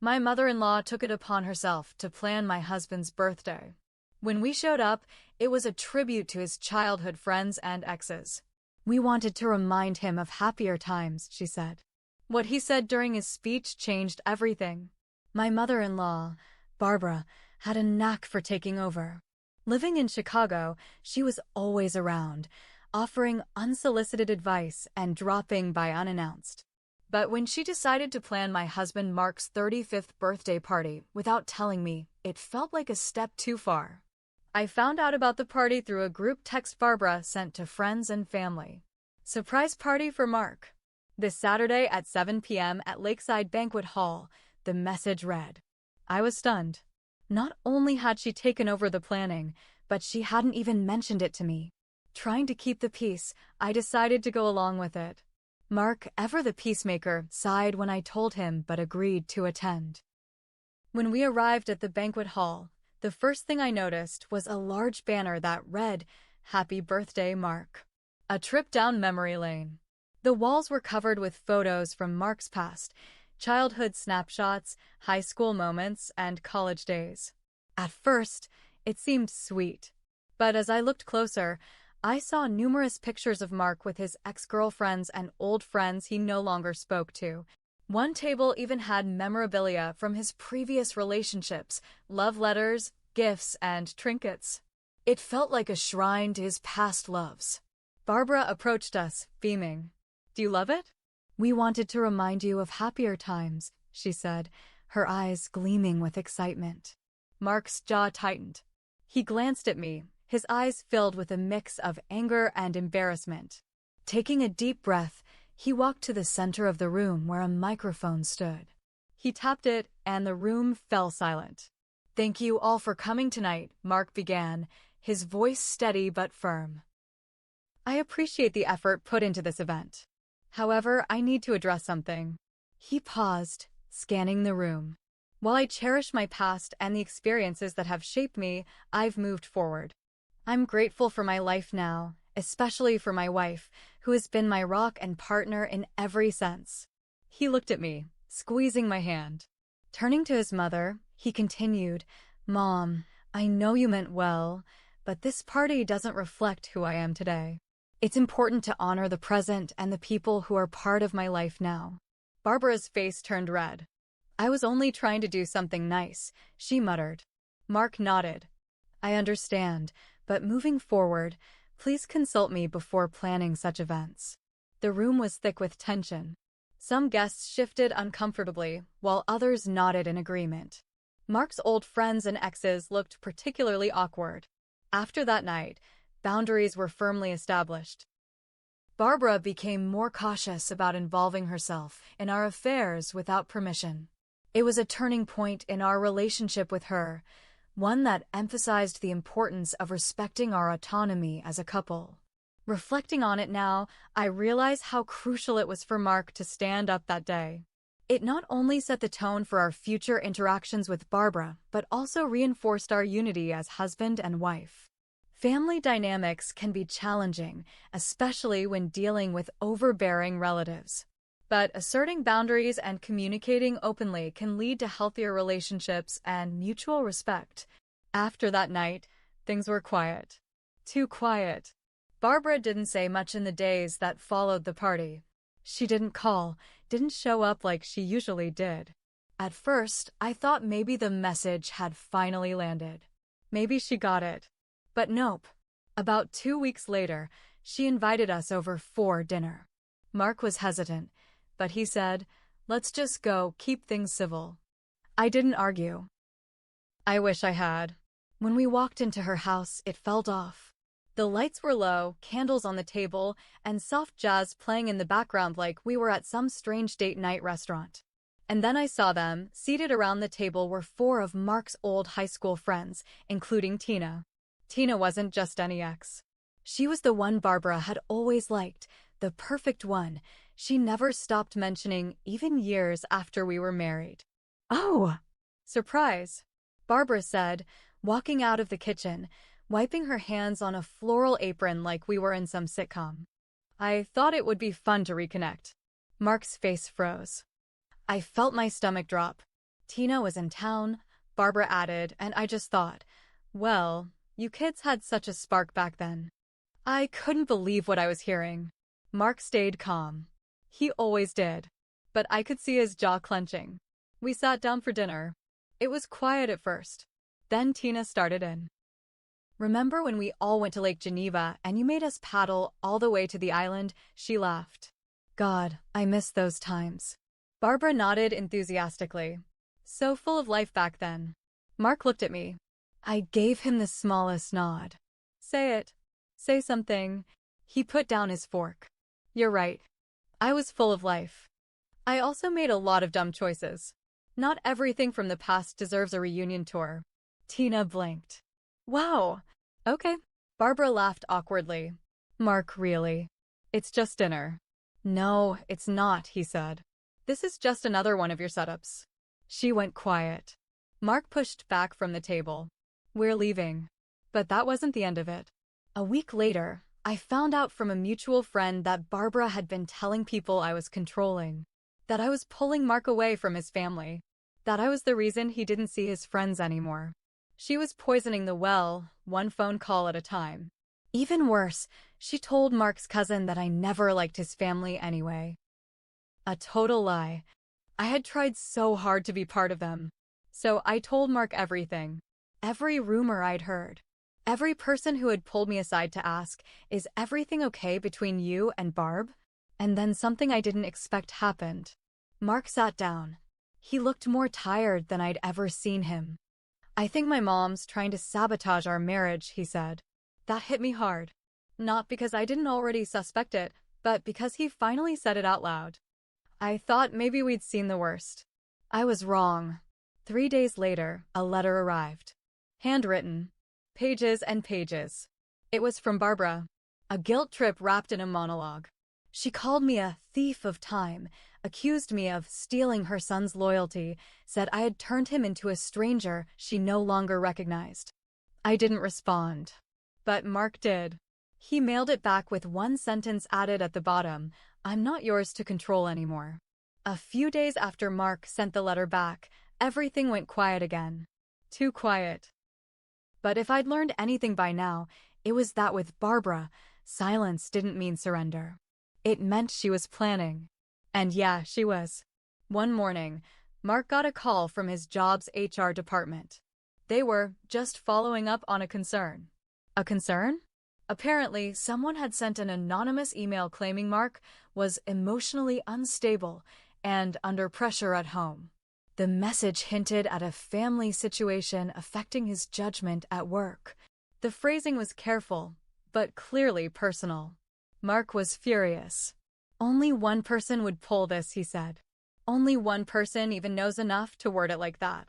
My mother-in-law took it upon herself to plan my husband's birthday. When we showed up, it was a tribute to his childhood friends and exes. We wanted to remind him of happier times, she said. What he said during his speech changed everything. My mother-in-law, Barbara, had a knack for taking over. Living in Chicago, she was always around, offering unsolicited advice and dropping by unannounced. But when she decided to plan my husband Mark's 35th birthday party without telling me, it felt like a step too far. I found out about the party through a group text Barbara sent to friends and family. Surprise party for Mark. This Saturday at 7 p.m. at Lakeside Banquet Hall, the message read. I was stunned. Not only had she taken over the planning, but she hadn't even mentioned it to me. Trying to keep the peace, I decided to go along with it. Mark, ever the peacemaker, sighed when I told him but agreed to attend. When we arrived at the banquet hall, the first thing I noticed was a large banner that read, Happy Birthday, Mark. A trip down memory lane. The walls were covered with photos from Mark's past, childhood snapshots, high school moments, and college days. At first, it seemed sweet. But as I looked closer, I saw numerous pictures of Mark with his ex-girlfriends and old friends he no longer spoke to. One table even had memorabilia from his previous relationships, love letters, gifts, and trinkets. It felt like a shrine to his past loves. Barbara approached us, beaming. Do you love it? We wanted to remind you of happier times, she said, her eyes gleaming with excitement. Mark's jaw tightened. He glanced at me, his eyes filled with a mix of anger and embarrassment. Taking a deep breath, he walked to the center of the room where a microphone stood. He tapped it, and the room fell silent. Thank you all for coming tonight, Mark began, his voice steady but firm. I appreciate the effort put into this event. However, I need to address something. He paused, scanning the room. While I cherish my past and the experiences that have shaped me, I've moved forward. I'm grateful for my life now, especially for my wife, who has been my rock and partner in every sense. He looked at me, squeezing my hand. Turning to his mother, he continued, Mom, I know you meant well, but this party doesn't reflect who I am today. It's important to honor the present and the people who are part of my life now. Barbara's face turned red. I was only trying to do something nice, she muttered. Mark nodded. I understand, but moving forward, please consult me before planning such events. The room was thick with tension. Some guests shifted uncomfortably, while others nodded in agreement. Mark's old friends and exes looked particularly awkward. After that night, boundaries were firmly established. Barbara became more cautious about involving herself in our affairs without permission. It was a turning point in our relationship with her, one that emphasized the importance of respecting our autonomy as a couple. Reflecting on it now, I realize how crucial it was for Mark to stand up that day. It not only set the tone for our future interactions with Barbara, but also reinforced our unity as husband and wife. Family dynamics can be challenging, especially when dealing with overbearing relatives. But asserting boundaries and communicating openly can lead to healthier relationships and mutual respect. After that night, things were quiet. Too quiet. Barbara didn't say much in the days that followed the party. She didn't call, didn't show up like she usually did. At first, I thought maybe the message had finally landed. Maybe she got it. But nope. About 2 weeks later, she invited us over for dinner. Mark was hesitant, but he said, let's just go, keep things civil. I didn't argue. I wish I had. When we walked into her house, it felt off. The lights were low, candles on the table, and soft jazz playing in the background like we were at some strange date night restaurant. And then I saw them. Seated around the table were 4 of Mark's old high school friends, including Tina. Tina wasn't just any ex. She was the one Barbara had always liked, the perfect one. She never stopped mentioning, even years after we were married. Oh! Surprise! Barbara said, walking out of the kitchen, wiping her hands on a floral apron like we were in some sitcom. I thought it would be fun to reconnect. Mark's face froze. I felt my stomach drop. Tina was in town, Barbara added, and I just thought, well, you kids had such a spark back then. I couldn't believe what I was hearing. Mark stayed calm. He always did. But I could see his jaw clenching. We sat down for dinner. It was quiet at first. Then Tina started in. Remember when we all went to Lake Geneva and you made us paddle all the way to the island? She laughed. God, I miss those times. Barbara nodded enthusiastically. So full of life back then. Mark looked at me. I gave him the smallest nod. Say it. Say something. He put down his fork. You're right. I was full of life. I also made a lot of dumb choices. Not everything from the past deserves a reunion tour. Tina blinked. Wow. Okay. Barbara laughed awkwardly. Mark, really? It's just dinner. No, it's not, he said. This is just another one of your setups. She went quiet. Mark pushed back from the table. We're leaving. But that wasn't the end of it. A week later, I found out from a mutual friend that Barbara had been telling people I was controlling, that I was pulling Mark away from his family, that I was the reason he didn't see his friends anymore. She was poisoning the well, one phone call at a time. Even worse, she told Mark's cousin that I never liked his family anyway. A total lie. I had tried so hard to be part of them. So I told Mark everything. Every rumor I'd heard. Every person who had pulled me aside to ask, is everything okay between you and Barb? And then something I didn't expect happened. Mark sat down. He looked more tired than I'd ever seen him. I think my mom's trying to sabotage our marriage, he said. That hit me hard. Not because I didn't already suspect it, but because he finally said it out loud. I thought maybe we'd seen the worst. I was wrong. 3 days later, a letter arrived. Handwritten. Pages and pages. It was from Barbara. A guilt trip wrapped in a monologue. She called me a thief of time, accused me of stealing her son's loyalty, said I had turned him into a stranger she no longer recognized. I didn't respond. But Mark did. He mailed it back with one sentence added at the bottom, I'm not yours to control anymore. A few days after Mark sent the letter back, everything went quiet again. Too quiet. But if I'd learned anything by now, it was that with Barbara, silence didn't mean surrender. It meant she was planning. And yeah, she was. One morning, Mark got a call from his job's HR department. They were just following up on a concern. A concern? Apparently, someone had sent an anonymous email claiming Mark was emotionally unstable and under pressure at home. The message hinted at a family situation affecting his judgment at work. The phrasing was careful, but clearly personal. Mark was furious. Only one person would pull this, he said. Only one person even knows enough to word it like that.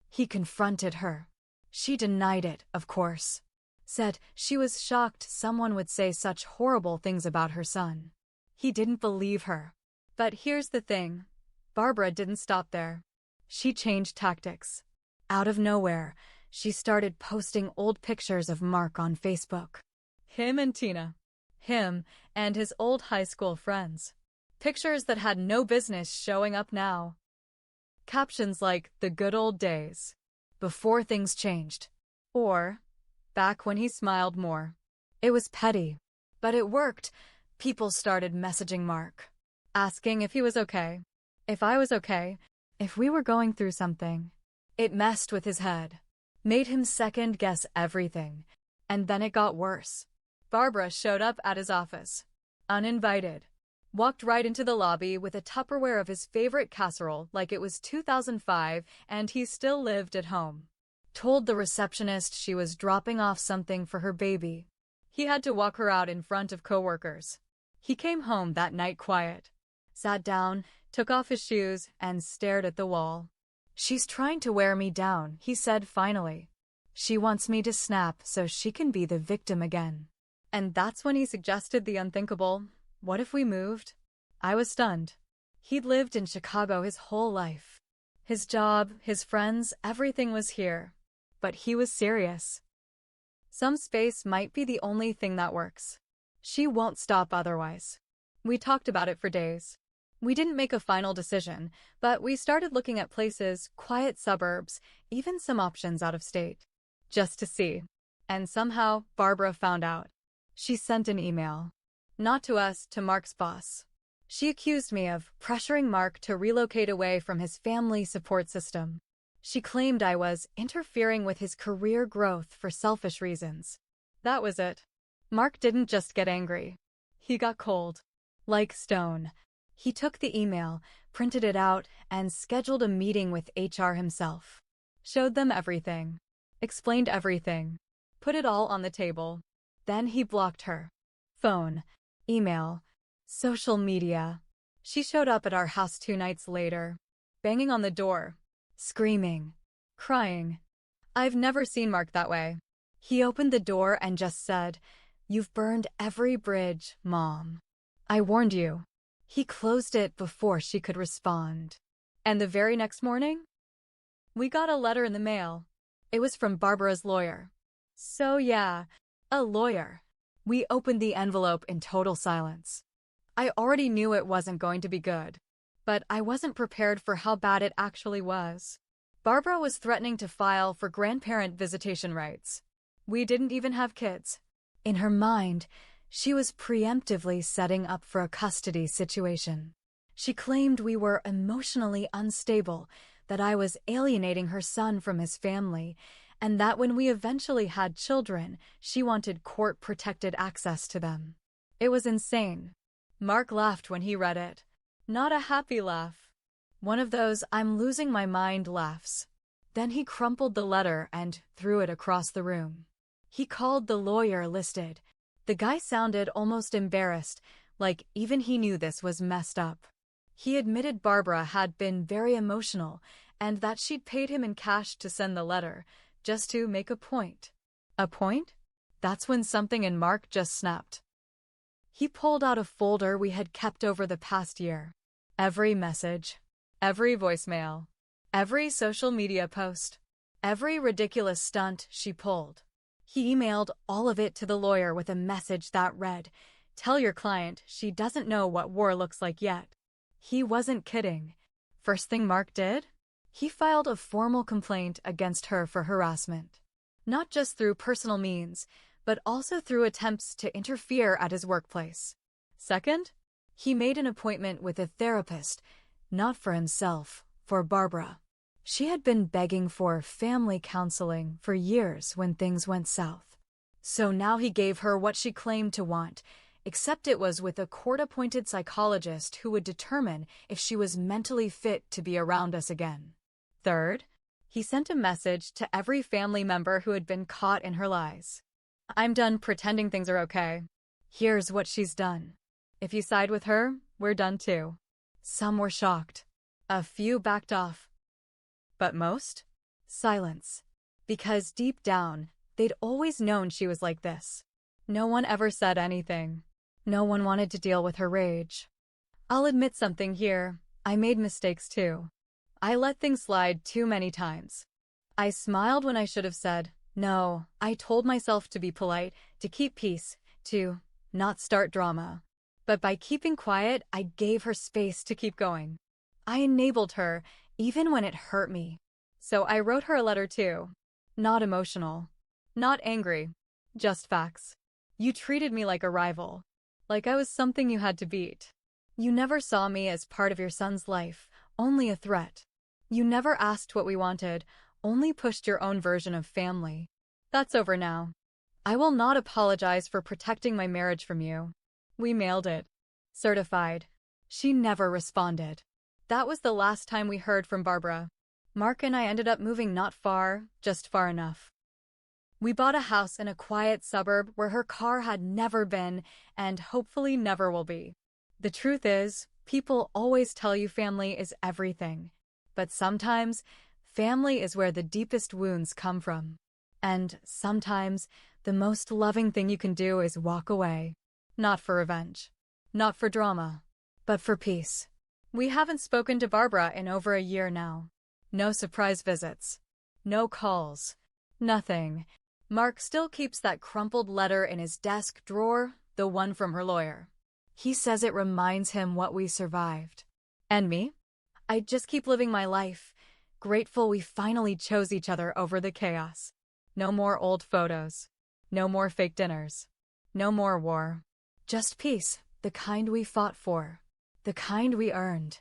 He confronted her. She denied it, of course. Said she was shocked someone would say such horrible things about her son. He didn't believe her. But here's the thing. Barbara didn't stop there. She changed tactics. Out of nowhere, she started posting old pictures of Mark on Facebook. Him and Tina. Him and his old high school friends. Pictures that had no business showing up now. Captions like, the good old days. Before things changed. Or, back when he smiled more. It was petty. But it worked. People started messaging Mark. Asking if he was okay. If I was okay. If we were going through something. It messed with his head. Made him second-guess everything. And then it got worse. Barbara showed up at his office. Uninvited. Walked right into the lobby with a Tupperware of his favorite casserole like it was 2005 and he still lived at home. Told the receptionist she was dropping off something for her baby. He had to walk her out in front of coworkers. He came home that night quiet. Sat down, took off his shoes, and stared at the wall. She's trying to wear me down, he said finally. She wants me to snap so she can be the victim again. And that's when he suggested the unthinkable. What if we moved? I was stunned. He'd lived in Chicago his whole life. His job, his friends, everything was here. But he was serious. Some space might be the only thing that works. She won't stop otherwise. We talked about it for days. We didn't make a final decision, but we started looking at places, quiet suburbs, even some options out of state. Just to see. And somehow, Barbara found out. She sent an email. Not to us, to Mark's boss. She accused me of pressuring Mark to relocate away from his family support system. She claimed I was interfering with his career growth for selfish reasons. That was it. Mark didn't just get angry. He got cold. Like stone. He took the email, printed it out, and scheduled a meeting with HR himself. Showed them everything. Explained everything. Put it all on the table. Then he blocked her. Phone, email, social media. She showed up at our house 2 nights later, banging on the door, screaming, crying. I've never seen Mark that way. He opened the door and just said, "You've burned every bridge, Mom. I warned you." He closed it before she could respond. And the very next morning, we got a letter in the mail. It was from Barbara's lawyer. So yeah, a lawyer. We opened the envelope in total silence. I already knew it wasn't going to be good, but I wasn't prepared for how bad it actually was. Barbara was threatening to file for grandparent visitation rights. We didn't even have kids. In her mind, she was preemptively setting up for a custody situation. She claimed we were emotionally unstable, that I was alienating her son from his family, and that when we eventually had children, she wanted court-protected access to them. It was insane. Mark laughed when he read it. Not a happy laugh. One of those I'm losing my mind laughs. Then he crumpled the letter and threw it across the room. He called the lawyer listed. The guy sounded almost embarrassed, like even he knew this was messed up. He admitted Barbara had been very emotional and that she'd paid him in cash to send the letter, just to make a point. A point? That's when something in Mark just snapped. He pulled out a folder we had kept over the past year. Every message, every voicemail, every social media post, every ridiculous stunt she pulled. He emailed all of it to the lawyer with a message that read, "Tell your client she doesn't know what war looks like yet." He wasn't kidding. First thing Mark did? He filed a formal complaint against her for harassment. Not just through personal means, but also through attempts to interfere at his workplace. Second, he made an appointment with a therapist, not for himself, for Barbara. She had been begging for family counseling for years when things went south. So now he gave her what she claimed to want, except it was with a court-appointed psychologist who would determine if she was mentally fit to be around us again. Third, he sent a message to every family member who had been caught in her lies. "I'm done pretending things are okay. Here's what she's done. If you side with her, we're done too." Some were shocked. A few backed off. But most? Silence. Because deep down, they'd always known she was like this. No one ever said anything. No one wanted to deal with her rage. I'll admit something here. I made mistakes too. I let things slide too many times. I smiled when I should have said, no. I told myself to be polite, to keep peace, to not start drama. But by keeping quiet, I gave her space to keep going. I enabled her, even when it hurt me. So I wrote her a letter too. Not emotional. Not angry. Just facts. You treated me like a rival. Like I was something you had to beat. You never saw me as part of your son's life, only a threat. You never asked what we wanted, only pushed your own version of family. That's over now. I will not apologize for protecting my marriage from you. We mailed it. Certified. She never responded. That was the last time we heard from Barbara. Mark and I ended up moving not far, just far enough. We bought a house in a quiet suburb where her car had never been and hopefully never will be. The truth is, people always tell you family is everything. But sometimes, family is where the deepest wounds come from. And sometimes, the most loving thing you can do is walk away. Not for revenge. Not for drama. But for peace. We haven't spoken to Barbara in over a year now. No surprise visits. No calls. Nothing. Mark still keeps that crumpled letter in his desk drawer, the one from her lawyer. He says it reminds him what we survived. And me? I just keep living my life, grateful we finally chose each other over the chaos. No more old photos. No more fake dinners. No more war. Just peace, the kind we fought for. The kind we earned.